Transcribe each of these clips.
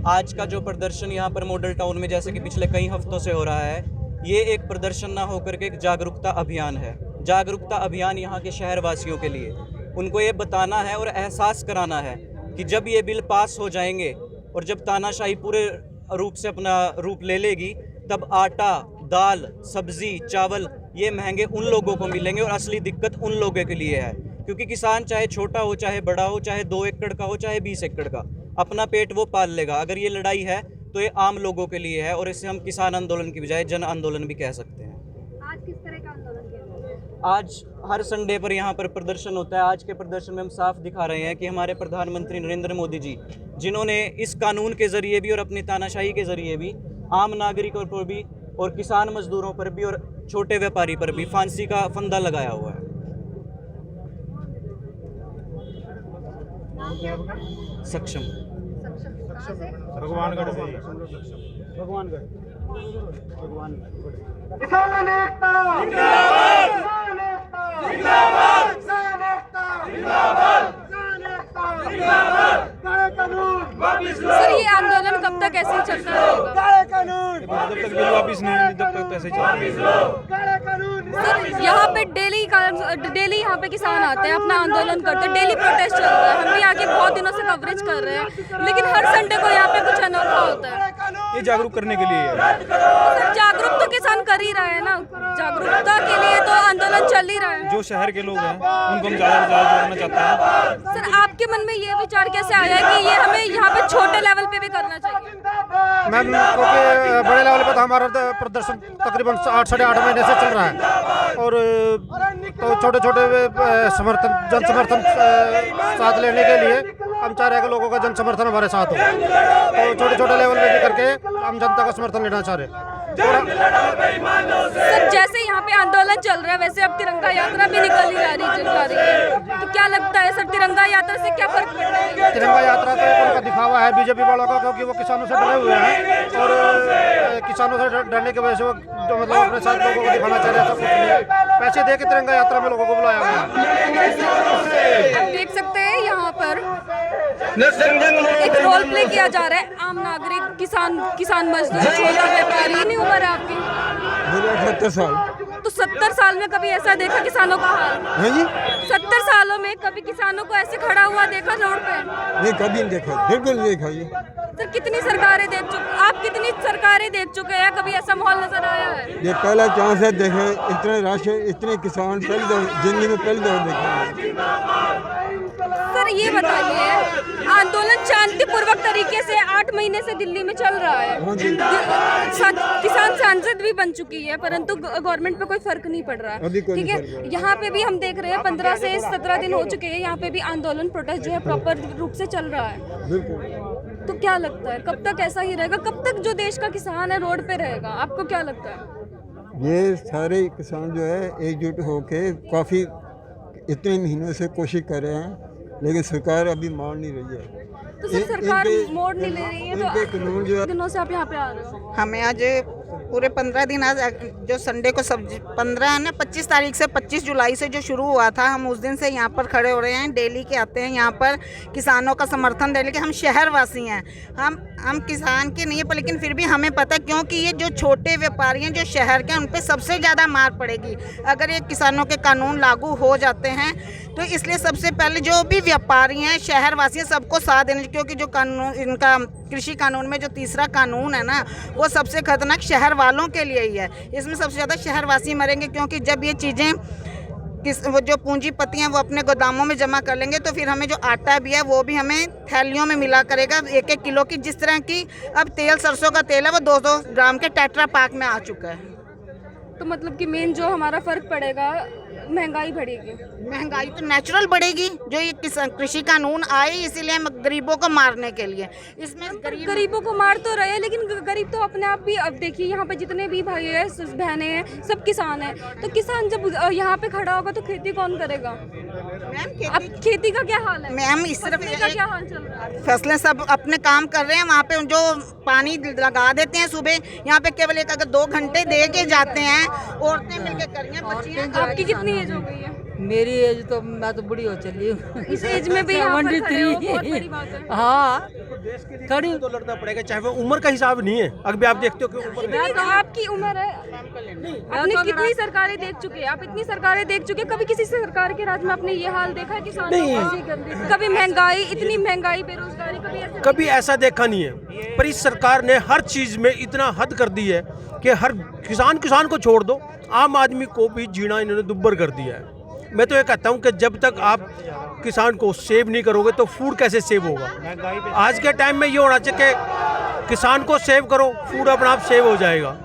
आज का जो प्रदर्शन यहाँ पर मॉडल टाउन में जैसे कि पिछले कई हफ्तों से हो रहा है, ये एक प्रदर्शन ना होकर के एक जागरूकता अभियान है। जागरूकता अभियान यहाँ के शहरवासियों के लिए, उनको ये बताना है और एहसास कराना है कि जब ये बिल पास हो जाएंगे और जब तानाशाही पूरे रूप से अपना रूप ले लेगी, तब आटा, दाल, सब्जी, चावल ये महंगे उन लोगों को मिलेंगे और असली दिक्कत उन लोगों के लिए है। क्योंकि किसान चाहे छोटा हो, चाहे बड़ा हो, चाहे 2 एकड़ का हो, चाहे 20 एकड़ का, अपना पेट वो पाल लेगा। अगर ये लड़ाई है तो ये आम लोगों के लिए है और इसे हम किसान आंदोलन की बजाय जन आंदोलन भी कह सकते हैं। आज किस तरह का आंदोलन किया जा रहा है? आज हर संडे पर यहाँ पर प्रदर्शन होता है। आज के प्रदर्शन में हम साफ दिखा रहे हैं कि हमारे प्रधानमंत्री नरेंद्र मोदी जी, जिन्होंने इस कानून के ज़रिए भी और अपनी तानाशाही के ज़रिए भी आम नागरिकों पर भी और किसान मजदूरों पर भी और छोटे व्यापारी पर भी फांसी का फंदा लगाया हुआ है। सक्षम भगवानगढ़ से भगवानगढ़ किसान एकता जिंदाबाद, किसान एकता जिंदाबाद, किसान एकता जिंदाबाद, किसान एकता जिंदाबाद। काले कानून वापस लो। सर, ये आंदोलन कब तक ऐसे ही चलता रहेगा? काले कानून जब तक बिल वापस नहीं आएंगे तब तक पैसे चलेंगे। काले कानून सर, यहाँ पे डेली यहाँ पे किसान आते हैं, अपना आंदोलन करते हैं, डेली प्रोटेस्ट चल रहा है। हम भी आके बहुत दिनों से कवरेज कर रहे हैं, लेकिन हर संडे को यहाँ पे कुछ अनोखा होता है। ये जागरूक करने के लिए है। सर, जागरूक तो किसान कर ही रहे हैं ना, जागरूकता के लिए तो आंदोलन चल ही रहा है। जो शहर के लोग हैं उनको हम ज़्यादा से ज़्यादा जोड़ना चाहते हैं। सर, आपके मन में ये विचार कैसे आया कि ये हमें यहाँ पे छोटे लेवल पे भी करना चाहिए? मैम, क्योंकि बड़े लेवल पे तो हमारा प्रदर्शन तकरीबन 8 साढ़े 8 महीने से चल रहा है और तो छोटे छोटे जन समर्थन साथ लेने के लिए हम चाह रहे हैं कि लोगों का जन समर्थन हमारे साथ हो, तो छोटे छोटे लेवल पे भी करके हम जनता का समर्थन लेना चाह रहे हैं। सर, जैसे यहाँ पे आंदोलन चल रहा है वैसे अब तिरंगा यात्रा भी निकली जा रही है, तो क्या लगता है सर, तिरंगा यात्रा से क्या फर्क पड़ रहा है? तिरंगा यात्रा तो उनका दिखावा है बीजेपी वालों का, क्योंकि वो किसानों से डरे हुए हैं और किसानों से डरने की वजह से वो जो मतलब अपने साथ लोगों को दिखाना चाह रहे हैं, सब कुछ नहीं, पैसे दे के तिरंगा यात्रा में लोगों को बुलाया गया है। आप देख सकते हैं यहाँ पर एक रोल प्ले किया जा रहा है, आम नागरिक, किसान मजदूर, छोटा व्यापारी। नहीं उम्र है आपकी? 70 साल। तो 70 साल में कभी ऐसा देखा किसानों का हाल? है जी? 70 सालों में कभी किसानों को ऐसे खड़ा हुआ देखा रोड पे? नहीं, कभी नहीं देखा, बिल्कुल नहीं देखा ये। सर, कितनी सरकारें देख चुके, आप कितनी सरकारें देख चुके हैं, कभी ऐसा माहौल नजर आया है? ये पहला चांस है देखे, इतने राशन, इतने किसान पहली दफा जिंदगी में पहली दफा देखे। सर, ये बताइए, आंदोलन शांतिपूर्वक तरीके से 8 महीने से दिल्ली में चल रहा है, किसान सांसद भी बन चुकी है, परंतु गवर्नमेंट पे कोई फर्क नहीं पड़ रहा है, ठीक है। यहाँ पे भी हम देख रहे हैं 15 से 17 दिन हो चुके हैं, यहाँ पे भी आंदोलन प्रोटेस्ट जो है प्रॉपर रूप से चल रहा है। तो क्या लगता है कब तक ऐसा ही रहेगा? कब तक जो देश का किसान है रोड पे रहेगा? आपको क्या लगता है? ये सारे किसान जो है एकजुट होके काफ़ी इतने महीनों से कोशिश कर रहे हैं, लेकिन सरकार अभी मान नहीं रही है। तो सर, सरकार मोड़ नहीं ले रही है, इनके तो कानून जो है, दिनों से आप यहाँ पे आ रहे हो? हमें आज पूरे 15 दिन, आज जो संडे को 15 है ना, 25 तारीख से 25 जुलाई से जो शुरू हुआ था, हम उस दिन से यहाँ पर खड़े हो रहे हैं। डेली के आते हैं यहाँ पर किसानों का समर्थन देने के। हम शहरवासी हैं, हम किसान के नहीं है, पर लेकिन फिर भी हमें पता है, क्योंकि ये जो छोटे व्यापारी हैं जो शहर के, उन पर सबसे ज़्यादा मार पड़ेगी अगर ये किसानों के कानून लागू हो जाते हैं। तो इसलिए सबसे पहले जो भी व्यापारी हैं, शहरवासी हैं, सबको साथ देने, क्योंकि जो कानून इनका कृषि कानून में जो तीसरा कानून है ना, वो सबसे खतरनाक शहर वालों के लिए ही है। इसमें सबसे ज़्यादा शहरवासी मरेंगे, क्योंकि जब ये चीज़ें वो जो पूंजीपति हैं वो अपने गोदामों में जमा कर लेंगे, तो फिर हमें जो आटा भी है वो भी हमें थैलियों में मिला करेगा 1-1 किलो की। जिस तरह की अब तेल, सरसों का तेल है, वो 200 ग्राम के टेट्रा पैक में आ चुका है। तो मतलब कि मेन जो हमारा फर्क पड़ेगा, महंगाई बढ़ेगी। महंगाई तो नेचुरल बढ़ेगी, जो ये कृषि कानून आए इसीलिए हम गरीबों को मारने के लिए। इसमें गरीबों को मार तो रहे हैं, लेकिन गरीब तो अपने आप भी, अब देखिए यहाँ पे जितने भी भाई है, बहनें हैं, सब किसान हैं। तो किसान जब यहाँ पे खड़ा होगा तो खेती कौन करेगा? अब खेती का क्या हाल है मैम? इस तरफ का क्या हाल चल रहा है? फसलें सब अपने काम कर रहे हैं, वहाँ पे जो पानी लगा देते हैं सुबह, यहाँ पे केवल अगर 2 घंटे दे के जाते हैं, औरतें मिलकर कर रही हैं, बच्चियाँ। आपकी कितनी एज हो गई है? मेरी एज तो मैं तो बुढ़ी हो चली हूँ। इस एज में भी यहाँ पर खड़े हो, बहुत बड़ी बात है। हाँ खड़ी तो लड़ना पड़ेगा, चाहे वो उम्र का हिसाब नहीं है। अभी आप देखते हो कि इतनी तो आपकी उम्र है, आपने कितनी सरकारें देख चुके हैं, आप इतनी सरकारें देख चुके हैं, कभी किसी सरकार के राज में आपने ये हाल देखा है किसानों का? कभी महंगाई, इतनी महंगाई, बेरोजगारी, कभी ऐसा देखा नहीं है। पर इस सरकार ने हर चीज में इतना हद कर दी है कि हर किसान को छोड़ दो, आम आदमी को भी जीना इन्होंने दुब्बर कर दिया है। मैं तो ये कहता हूँ कि जब तक आप किसान को सेव नहीं करोगे तो फूड कैसे सेव होगा। आज के टाइम में ये होना चाहिए कि किसान को सेव करो, फूड अपना आप सेव हो जाएगा।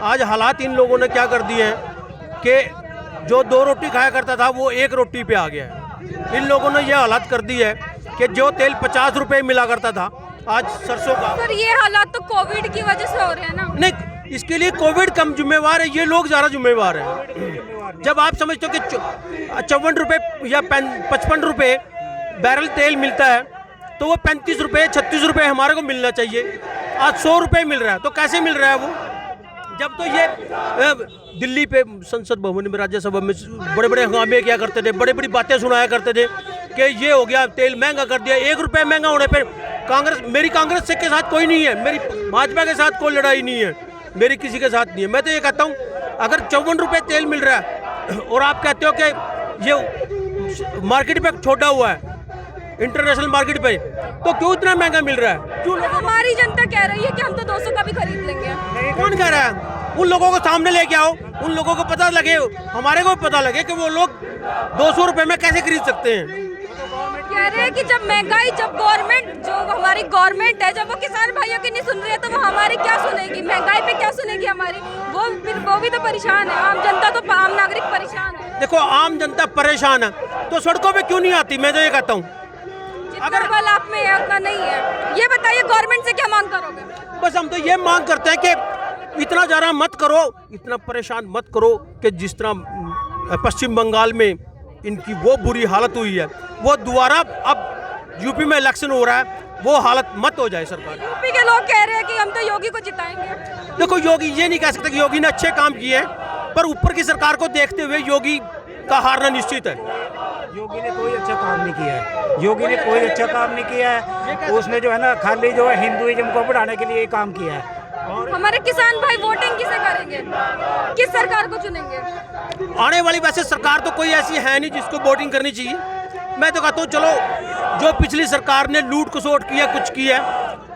आज हालात इन लोगों ने क्या कर दिए हैं कि जो 2 रोटी खाया करता था वो 1 रोटी पे आ गया है। इन लोगों ने ये हालात कर दी है कि जो तेल 50 रुपए मिला करता था आज सरसों का। सर ये हालात तो कोविड की वजह से हो रहे हैं ना? नहीं, इसके लिए कोविड कम जिम्मेवार है, ये लोग ज़्यादा जिम्मेवार हैं। जब आप समझते हो कि 54 रुपये या 55 रुपये बैरल तेल मिलता है तो वो 35 रुपये 36 रुपये हमारे को मिलना चाहिए। आज 100 रुपये मिल रहा है, तो कैसे मिल रहा है वो? जब तो ये दिल्ली पे संसद भवन में, राज्यसभा में बड़े बड़े हंगामे किया करते थे, बड़ी बड़ी बातें सुनाया करते थे कि ये हो गया, तेल महंगा कर दिया। 1 रुपये महंगा होने पर मेरी कांग्रेस से के साथ कोई नहीं है, मेरी भाजपा के साथ कोई लड़ाई नहीं है, मेरी किसी के साथ नहीं है। मैं तो ये कहता हूँ अगर 54 रुपये तेल मिल रहा है और आप कहते हो कि ये मार्केट पे छोड़ा हुआ है, इंटरनेशनल मार्केट पे, तो क्यों इतना महंगा मिल रहा है? क्यों? हमारी जनता कह रही है कि हम तो 200 का भी खरीद लेंगे। कौन कह रहा है? उन लोगों को सामने लेके आओ, उन लोगों को पता लगे, हमारे को पता लगे कि वो लोग 200 रुपये में कैसे खरीद सकते हैं। कह रहे हैं कि जब महंगाई, जब गवर्नमेंट, जो हमारी गवर्नमेंट है, जब वो किसान भाइयों की नहीं सुन रही है तो वो हमारी क्या सुनेगी? महंगाई पे क्या सुनेगी हमारी? वो भी तो परेशान है, आम जनता तो, आम नागरिक परेशान है। देखो आम जनता परेशान है तो सड़कों पे क्यों नहीं आती? मैं तो ये कहता हूँ अगर बल आप में है उतना नहीं है। ये बताइए गवर्नमेंट से क्या मांग करोगे? बस हम तो ये मांग करते हैं कि इतना ज़्यादा मत करो, इतना परेशान मत करो कि जिस तरह पश्चिम बंगाल में इनकी वो बुरी हालत हुई है, वो दोबारा अब यूपी में इलेक्शन हो रहा है, वो हालत मत हो जाए सरकार। यूपी के लोग कह रहे हैं कि हम तो योगी को जिताएंगे। देखो योगी, ये नहीं कह सकते कि योगी ने अच्छे काम किए हैं, पर ऊपर की सरकार को देखते हुए योगी का हारना निश्चित है। योगी ने कोई अच्छा काम नहीं किया है, योगी ने कोई अच्छा काम नहीं किया है। उसने जो है ना खाली जो है हिंदुइज्म को बढ़ाने के लिए काम किया है। और हमारे किसान भाई वोटिंग किसे करेंगे? किस सरकार को चुनेंगे? आने वाली वैसे सरकार तो कोई ऐसी है नहीं जिसको वोटिंग करनी चाहिए। मैं तो कहता हूँ चलो, जो पिछली सरकार ने लूट खसोट किया, कुछ किया,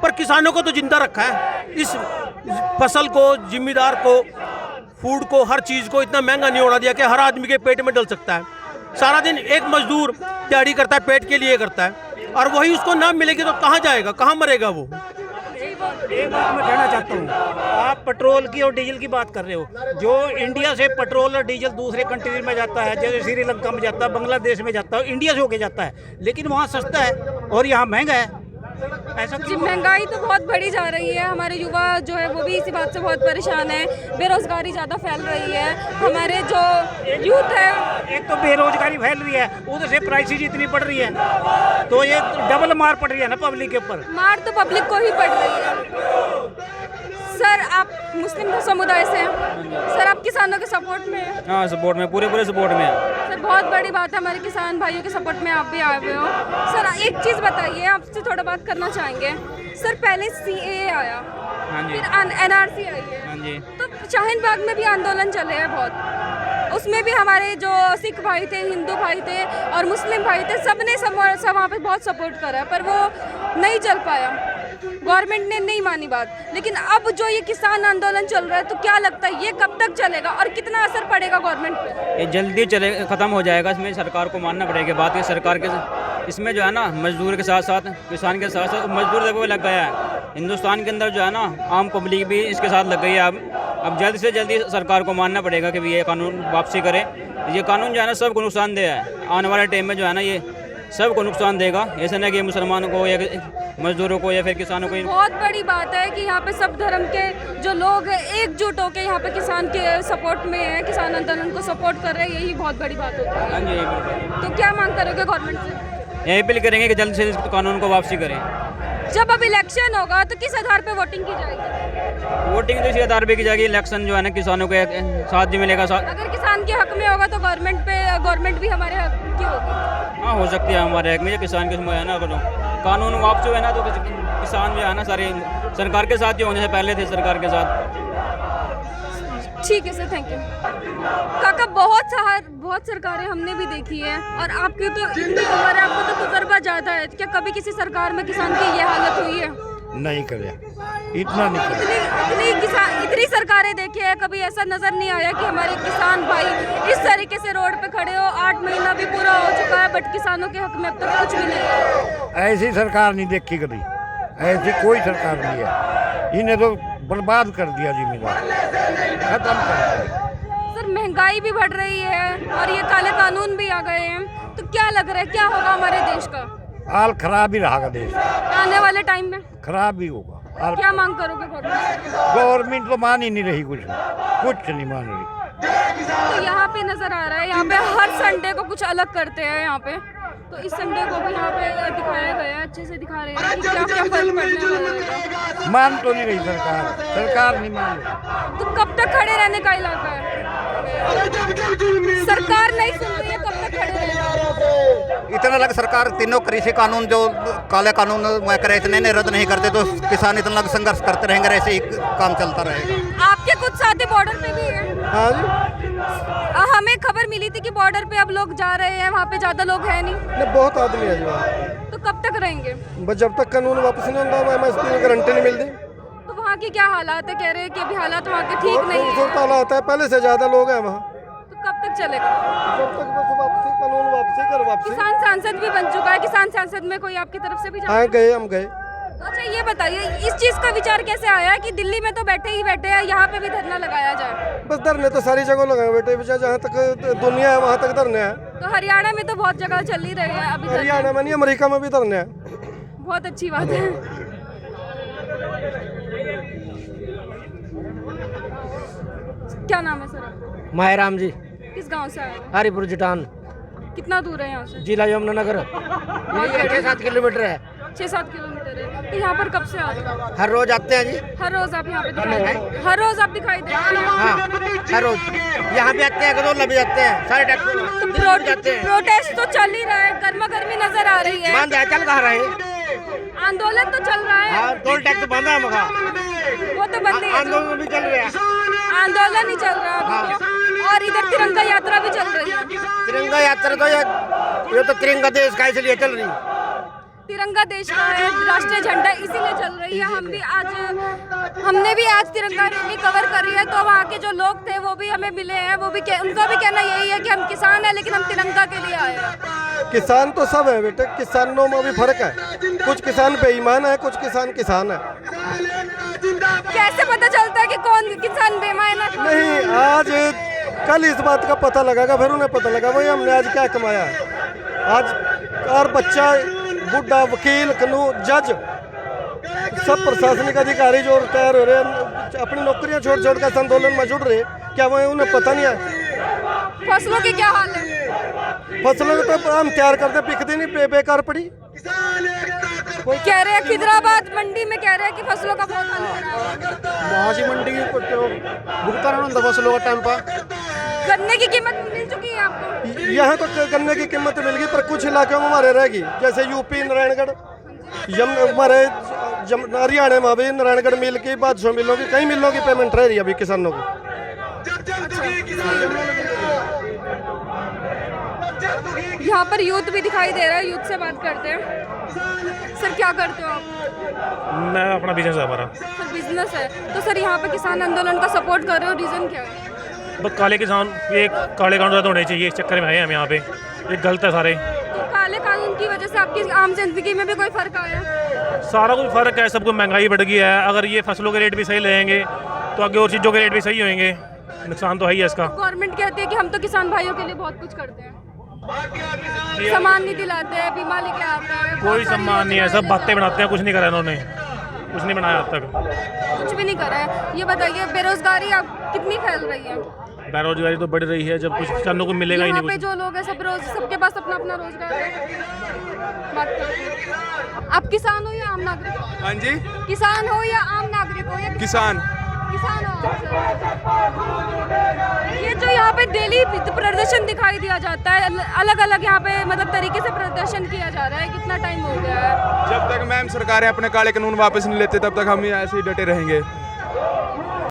पर किसानों को तो जिंदा रखा है। इस फसल को, जिम्मेदार को, फूड को, हर चीज़ को इतना महंगा नहीं होना दिया कि हर आदमी के पेट में डल सकता है। सारा दिन एक मजदूर दिहाड़ी करता है, पेट के लिए करता है, और वही उसको ना मिलेगी तो कहाँ जाएगा, कहाँ मरेगा वो? एक बात मैं कहना चाहता हूँ, आप पेट्रोल की और डीजल की बात कर रहे हो। जो इंडिया से पेट्रोल और डीजल दूसरे कंट्री में जाता है, जैसे श्रीलंका में जाता है, बांग्लादेश में जाता है, इंडिया से होके जाता है, लेकिन वहाँ सस्ता है और यहाँ महंगा है। ऐसा जी, महंगाई तो बहुत बढ़ी जा रही है। हमारे युवा जो है वो भी इसी बात से बहुत परेशान है। बेरोजगारी ज़्यादा फैल रही है। हमारे जो यूथ है, एक तो बेरोजगारी फैल रही है, उधर से प्राइसेज इतनी बढ़ रही है, तो ये डबल मार पड़ रही है ना पब्लिक के ऊपर। मार तो पब्लिक को ही पड़ रही है। सर आप मुस्लिम समुदाय से हैं, सर आप किसानों के सपोर्ट में हैं? हाँ, सपोर्ट में, पूरे सपोर्ट में है। सर बहुत बड़ी बात है, हमारे किसान भाइयों के सपोर्ट में आप भी आए हुए हो। सर एक चीज़ बताइए, आपसे थोड़ा बात करना चाहेंगे। सर पहले CAA आया, फिर NRC आई है, तो शाहीन बाग में भी आंदोलन चले हैं बहुत। उसमें भी हमारे जो सिख भाई थे, हिंदू भाई थे और मुस्लिम भाई थे, सबने सब वहाँ पे बहुत सपोर्ट करा, पर वो नहीं चल पाया, गवर्नमेंट ने नहीं मानी बात। लेकिन अब जो ये किसान आंदोलन चल रहा है, तो क्या लगता है ये कब तक चलेगा और कितना असर पड़ेगा गवर्नमेंट पे? ये जल्दी ख़त्म हो जाएगा। इसमें सरकार को मानना पड़ेगा बात है। सरकार के इसमें जो है ना, मजदूर के साथ साथ, किसान के साथ साथ मजदूर देखो लग गया है। हिंदुस्तान के अंदर जो है ना, आम पब्लिक भी इसके साथ लग गई है। अब जल्द से जल्दी सरकार को मानना पड़ेगा कि ये कानून वापसी करे। ये कानून जो है ना सबको नुकसानदेह है। आने वाले टाइम में जो है ना ये सबको नुकसान देगा। ऐसा नहीं कि मुसलमानों को या मजदूरों को या फिर किसानों को। बहुत बड़ी बात है कि यहाँ पे सब धर्म के जो लोग हैं एकजुट होकर यहाँ पे किसान के सपोर्ट में है, किसान आंदोलन को सपोर्ट कर रहे हैं, यही बहुत बड़ी बात होती है। हाँ जी, बिल्कुल। तो क्या मांग करोगे गवर्नमेंट से? यही अपील करेंगे कि जल्द से जल्द कानून को वापसी करें। जब अब इलेक्शन होगा तो किस आधार पे वोटिंग की जाएगी? वोटिंग तो इसी आधार पे की जाएगी, इलेक्शन जो है ना किसानों के साथ जो मिलेगा साथ। अगर किसान के हक में होगा तो गवर्नमेंट भी हमारे हक की होगी। हाँ हो सकती है हमारे हक में, ये किसान के है ना, अगर कानून वापसी है ना तो किसान जो है ना सारे सरकार के साथ जो होने से पहले थे सरकार के साथ। ठीक है सर, थैंक यू। काका, बहुत सरकारें हमने भी देखी है और आपकी तो इतनी उम्र है, आपको तो तजुर्बा ज़्यादा है। क्या कभी किसी सरकार में किसान की ये हालत हुई है? नहीं करे, इतना नहीं करे। इतनी सरकारें देखी है, कभी ऐसा नजर नहीं आया कि हमारे किसान भाई इस तरीके से रोड पे खड़े हो? 8 महीना भी पूरा हो चुका है बट किसानों के हक में अब तक कुछ भी नहीं है। ऐसी सरकार नहीं देखी कभी, ऐसी कोई सरकार नहीं है। इन्हें तो बर्बाद कर दिया जिम्मेदार, खत्म कर दिया। सर, महंगाई भी बढ़ रही है और ये काले कानून भी आ गए हैं, तो क्या लग रहा है क्या होगा हमारे देश का? हाल खराब ही रहा देश, आने वाले टाइम में खराब ही होगा। क्या मांग करोगे गवर्नमेंट? गवर्नमेंट तो मान ही नहीं रही, कुछ नहीं मान रही। तो यहाँ पे नजर आ रहा है, यहाँ पे हर संडे को कुछ अलग करते हैं यहाँ पे, तो इस संडे को भी यहाँ पे दिखाया गया है, अच्छे से दिखा रहे हैं कि क्या क्या फर्क पड़ने वाला है। मान तो नहीं रही सरकार नहीं मान रही। तो कब तक खड़े रहने का इलाका है? सरकार नहीं सुन रही है, कब तक खड़े रहेगा? इतना लग सरकार तीनों कृषि कानून जो काले कानून मैं करे इतने ने रद्द नहीं करते तो किसान इतना लग संघर्ष करते रहेंगे, ऐसे ही काम चलता रहेगा। आपके कुछ साथी बॉर्डर पे भी हैं? हाँ जी, हमें खबर मिली थी कि बॉर्डर पे अब लोग जा रहे हैं, वहाँ पे ज्यादा लोग हैं नहीं। बहुत आदमी है जी। तो कब तक रहेंगे? बस जब तक कानून वापस नहीं होता MSP की गारंटी नहीं मिलती। तो वहाँ की क्या हालात है? कह रहे हैं कि अभी हालात वहाँ के ठीक नहीं है। खूबसूरत हालात है, पहले से ज्यादा लोग हैं वहाँ। तो कब तक चलेगा? जब तक बस कानून वापसी। किसान सांसद भी बन चुका है, किसान सांसद में कोई आपकी तरफ से भी जा? हाँ गए, हम गए। अच्छा ये बताइए, इस चीज का विचार कैसे आया कि दिल्ली में तो बैठे हैं, यहाँ पे भी धरना लगाया जाए? बस धरने तो सारी जगह लगाए बेटे, जहाँ तक दुनिया है वहाँ तक धरने हैं। तो हरियाणा में तो बहुत जगह चल ही रहे हैं अभी धरने। हरियाणा में नहीं, अमेरिका में भी धरने हैं। बहुत अच्छी बात है। क्या नाम है सर? मायराम जी, किस गांव से आए? हरिपुर जुटान, कितना दूर है यहाँ से? जिला यमुनानगर, 6-7 किलोमीटर है। 6-7 किलोमीटर है। तो यहाँ पर कब से आ रहे हो? हर रोज आते हैं जी। हर रोज आप यहाँ पे दिखाई देते? हर रोज आप दिखाई देते हैं? हाँ, हर रोज यहाँ पे आते हैं, गदौला भी जाते हैं, सारे टैक्सी प्रोटेस्ट तो चल ही रहा है, गर्मा गर्मी नजर आ रही है। बंद है, चल कहाँ रहे? आंदोलन तो चल रहा है। हाँ, टोल टैक्स तो बंद है मगा, वो तो बंद है, आंदोलन भी चल रहा है। आंदोलन ही चल रहा है अभी तो। और इधर तिरंगा यात्रा भी चल रही है। तिरंगा यात्रा तो ये तो तिरंगा देश का इसलिए चल रही है। तिरंगा देश का है, राष्ट्रीय झंडा इसीलिए चल रही है। हमने भी आज तिरंगा रैली कवर करी है, तो वहाँ के जो लोग थे वो भी हमें मिले हैं, वो भी उनका भी कहना यही है कि हम किसान हैं लेकिन हम तिरंगा के लिए आए हैं। किसान तो सब है बेटे, किसानों में भी फर्क है। कुछ किसान बेईमान है, कुछ किसान है। कैसे पता चलता है कि कौन किसान बेईमान है? नहीं, आज कल इस बात का पता लगेगा, फिर उन्हें पता लगा भाई हमने आज क्या कमाया है। आज और बच्चा, बुढ़ा, वकील, कानून, जज, सब प्रशासनिक अधिकारी जो रिटायर हो रहे हैं, अपनी नौकरियां छोड़ छोड़ कर आंदोलन में जुड़ रहे, क्या वो उन्हें पता नहीं है? फसलों की क्या हाल है? फसलों तो हम तैयार करते, बिकती नहीं, बेकार पड़ी। कह रहे हैं खिदराबाद मंडी में कह रहे हैं कि फसलों का बहुत हाल हो रहा है। महाजी मंडी की भुगतान होता फसलों का टाइम पर। गन्ने की कीमत मिल चुकी है आपको? यहाँ तो गन्ने की कीमत मिल गई, पर कुछ इलाकों में हमारे रहेगी, जैसे यूपी, नारायणगढ़, हमारे हरियाणा में भी नारायणगढ़ मिल की, बादशाह मिलों की, कई मिलों की पेमेंट रह रही है अभी किसानों को। यहाँ पर यूथ भी दिखाई दे रहा है, यूथ से बात करते हैं। सर क्या करते हो आप? मैं अपना बिजनेस है हमारा। सर बिजनेस है, तो सर यहाँ पे किसान आंदोलन का सपोर्ट कर रहे हो, रीजन क्या है? बस काले किसान, ये काले कानून रद्द होने चाहिए, इस चक्कर में आए हम यहाँ पे, ये गलत है सारे। तो काले कानून की वजह से आपकी आम जिंदगी में भी कोई फर्क आया? सारा कुछ फर्क है, सबको महंगाई बढ़ गई है। अगर ये फसलों के रेट भी सही रहेंगे तो आगे और चीज़ों के रेट भी सही होंगे, नुकसान तो है ही है इसका। गवर्नमेंट कहती है कि हम तो किसान भाइयों के लिए बहुत कुछ करते हैं, सम्मान नहीं दिलाते हैं, बीमा लेके आते हैं। कोई सम्मान नहीं है, सब बातें बनाते हैं, कुछ नहीं करा इन्होंने, कुछ नहीं बनाया आज तक, कुछ भी नहीं करा है। ये बताइए बेरोजगारी आप कितनी फैल रही है? बेरोजगारी तो बढ़ रही है, जब कुछ किसानों को मिलेगा ही यहाँ नहीं पे कुछ। जो लोग हैं सब सबके पास अपना अपना रोजगार है। बात करते हैं। आप किसान हो या आम नागरिक हो? हाँ जी, किसान हो या आम नागरिक हो? या किसान। किसान हो आप सर। ये जो यहाँ पे डेली प्रदर्शन दिखाई दिया जाता है, अलग अलग यहाँ पे मतलब तरीके से प्रदर्शन किया जा रहा है, कितना टाइम हो गया है? जब तक मैम सरकारें अपने काले कानून वापस नहीं लेते तब तक हम ऐसे ही डटे रहेंगे।